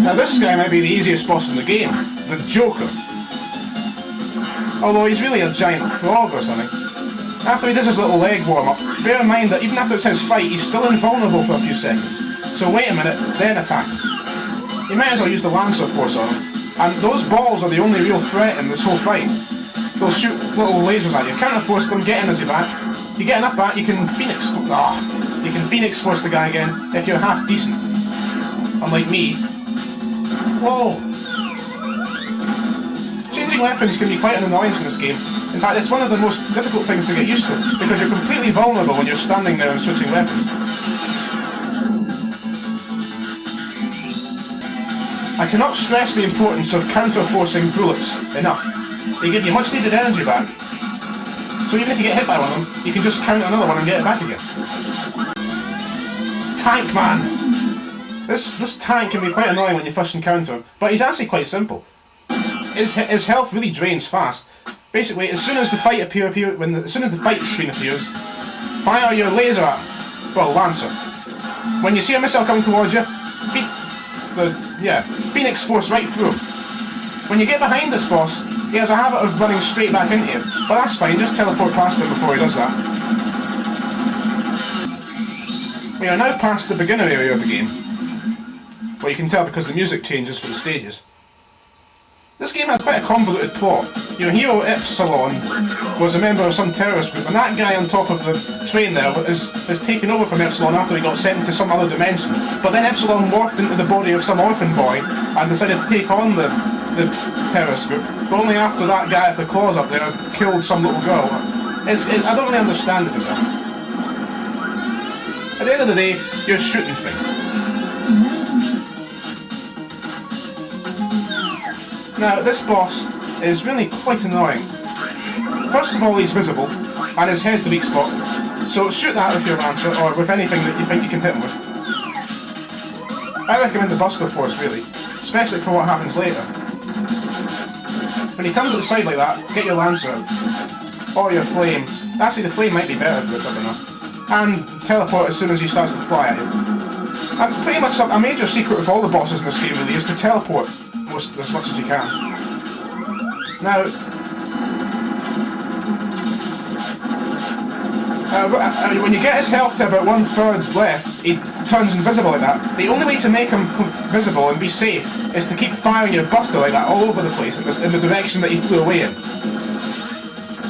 Now this guy might be the easiest boss in the game, the Joker. Although he's really a giant frog or something. After he does his little leg warm-up, bear in mind that even after it says fight, he's still invulnerable for a few seconds. So wait a minute, then attack. You might as well use the Lancer Force on him. And those balls are the only real threat in this whole fight. They'll shoot little lasers at you, counter-force them, get energy back. You get enough back, you can Phoenix... you can Phoenix Force the guy again if you're half decent. Unlike me. Whoa! Changing weapons can be quite an annoyance in this game. In fact, it's one of the most difficult things to get used to, because you're completely vulnerable when you're standing there and switching weapons. I cannot stress the importance of counter-forcing bullets enough. They give you much needed energy back, so even if you get hit by one of them, you can just counter another one and get it back again. Tank Man! This tank can be quite annoying when you first encounter him, but he's actually quite simple. His health really drains fast. Basically, as soon as the fight as soon as the fight screen appears, fire your laser Lancer. When you see a missile coming towards you, Phoenix Force right through him. When you get behind this boss, he has a habit of running straight back into you, but that's fine, just teleport past him before he does that. We are now past the beginner area of the game, where you can tell because the music changes for the stages. This game has quite a convoluted plot. Your hero Epsilon was a member of some terrorist group, and that guy on top of the train there is taken over from Epsilon after he got sent into some other dimension. But then Epsilon morphed into the body of some orphan boy and decided to take on the terrorist group, but only after that guy with the claws up there killed some little girl. I don't really understand it myself. At the end of the day, you're shooting things. Now, this boss is really quite annoying. First of all, he's visible, and his head's the weak spot, so shoot that with your Lancer, or with anything that you think you can hit him with. I recommend the Buster Force, really, especially for what happens later. When he comes to the side like that, get your Lancer out. Or your Flame. Actually, the Flame might be better for this, I don't know. And teleport as soon as he starts to fly at you. And pretty much a major secret of all the bosses in this game, really, is to teleport as much as you can. Now, when you get his health to about 1/3 left, he turns invisible like that. The only way to make him visible and be safe is to keep firing your Buster like that all over the place in the direction that he flew away in.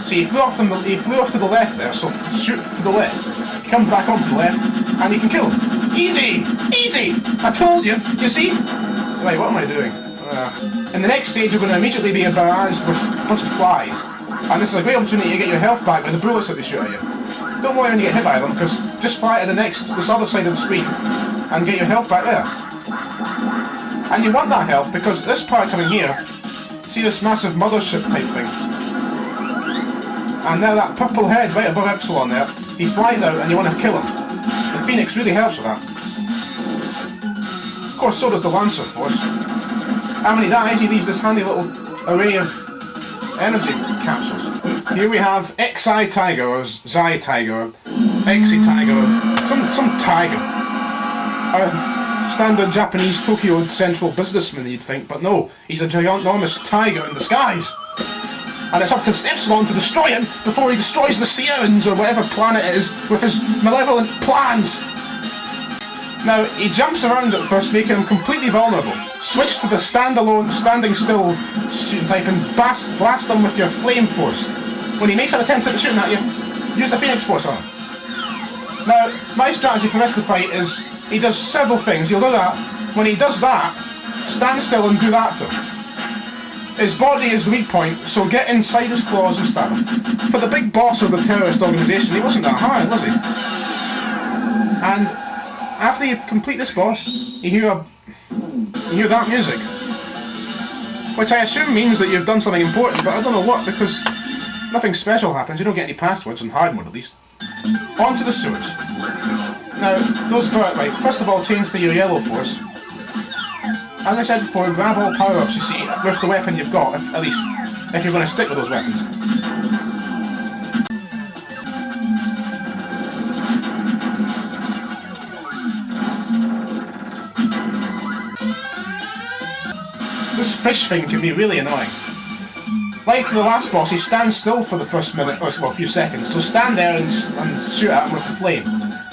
So he flew off to the left there, so shoot to the left. He comes back onto the left, and you can kill him. Easy! Easy! I told you! You see? Right, what am I doing? In the next stage, you're going to immediately be barraged with a bunch of flies. And this is a great opportunity to get your health back with the bullets that they shoot at you. Don't worry when you get hit by them, because just fly to this other side of the screen and get your health back there. And you want that health because this part coming here, see this massive mothership type thing? And now that purple head right above Epsilon there, he flies out and you want to kill him. The Phoenix really helps with that. Of course, so does the Lancer Force. And when he dies, he leaves this handy little array of energy capsules. Here we have Xi Tiger, or Xi Tiger, or Xi Tiger, or some tiger. A standard Japanese Tokyo central businessman, you'd think, but no, he's a ginormous tiger in disguise. And it's up to Epsilon to destroy him before he destroys the Sierrans, or whatever planet it is, with his malevolent plans. Now, he jumps around at first, making him completely vulnerable. Switch to the standalone, standing still student type and blast them with your Flame Force. When he makes an attempt at shooting at you, use the Phoenix Force on him. Now, my strategy for the rest of the fight is, he does several things. He'll do that. When he does that, stand still and do that to him. His body is the weak point, so get inside his claws and stab him. For the big boss of the terrorist organisation, he wasn't that hard, was he? And after you complete this boss, you hear that music. Which I assume means that you've done something important, but I don't know what, because nothing special happens. You don't get any passwords, in hard mode at least. On to the sewers. Now, those right, first of all, change to your yellow force. As I said before, grab all power-ups you see with the weapon you've got, at least, if you're going to stick with those weapons. This fish thing can be really annoying. Like the last boss, he stands still for the first minute, or well, a few seconds, so stand there and shoot at him with the flame.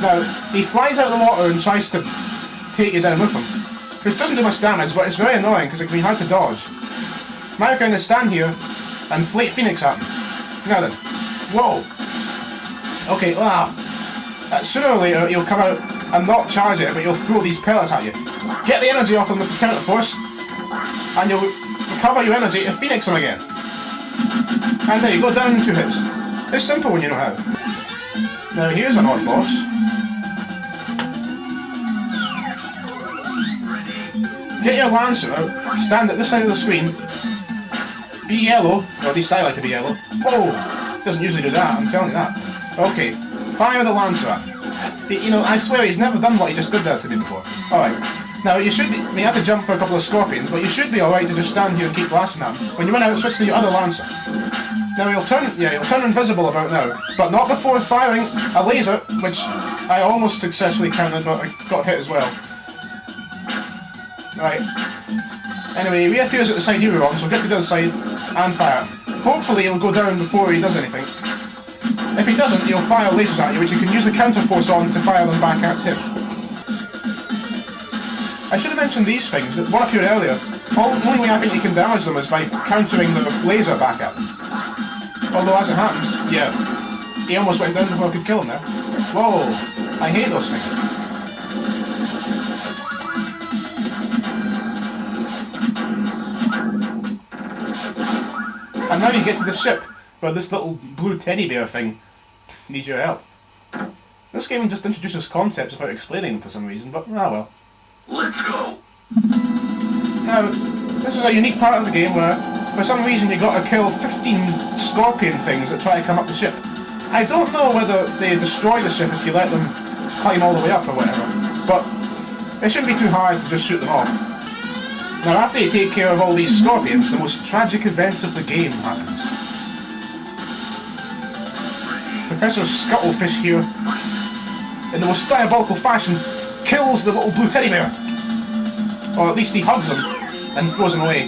Now, he flies out of the water and tries to take you down with him, which doesn't do much damage, but it's very annoying because it can be hard to dodge. Now I kind of stand here and flake Phoenix at him. Now then. Whoa! Okay, sooner or later he'll come out and not charge it, but he'll throw these pellets at you. Get the energy off him with the counter force, and you'll recover your energy to Phoenix him again. And there you go, down in 2 hits. It's simple when you know how. Now here's an odd boss. Get your Lancer out, stand at this side of the screen, be yellow, or at least I like to be yellow. Whoa! Doesn't usually do that, I'm telling you that. Okay, fire the Lancer at. You know, I swear he's never done what he just did there to me before. Alright. Now you should be, you have to jump for a couple of scorpions, but you should be alright to just stand here and keep blasting at him. When you run out, switch to your other Lancer. Now he'll turn invisible about now, but not before firing a laser, which I almost successfully countered, but I got hit as well. Right. Anyway, he reappears at the side you were on, so get to the other side and fire. Hopefully he'll go down before he does anything. If he doesn't, he'll fire lasers at you, which you can use the counter force on to fire them back at him. I should have mentioned these things. One appeared earlier. The only way I think you can damage them is by countering the laser back at them. Although, as it happens, yeah, he almost went down before I could kill him there. Whoa, I hate those things. And now you get to the ship, where this little blue teddy bear thing needs your help. This game just introduces concepts without explaining them for some reason, but well. Let's go! Now, this is a unique part of the game where, for some reason, you got to kill 15 scorpion things that try to come up the ship. I don't know whether they destroy the ship if you let them climb all the way up or whatever, but it shouldn't be too hard to just shoot them off. Now, after you take care of all these scorpions, the most tragic event of the game happens. Professor Scuttlefish here, in the most diabolical fashion, kills the little blue teddy bear. Or at least he hugs him and throws him away.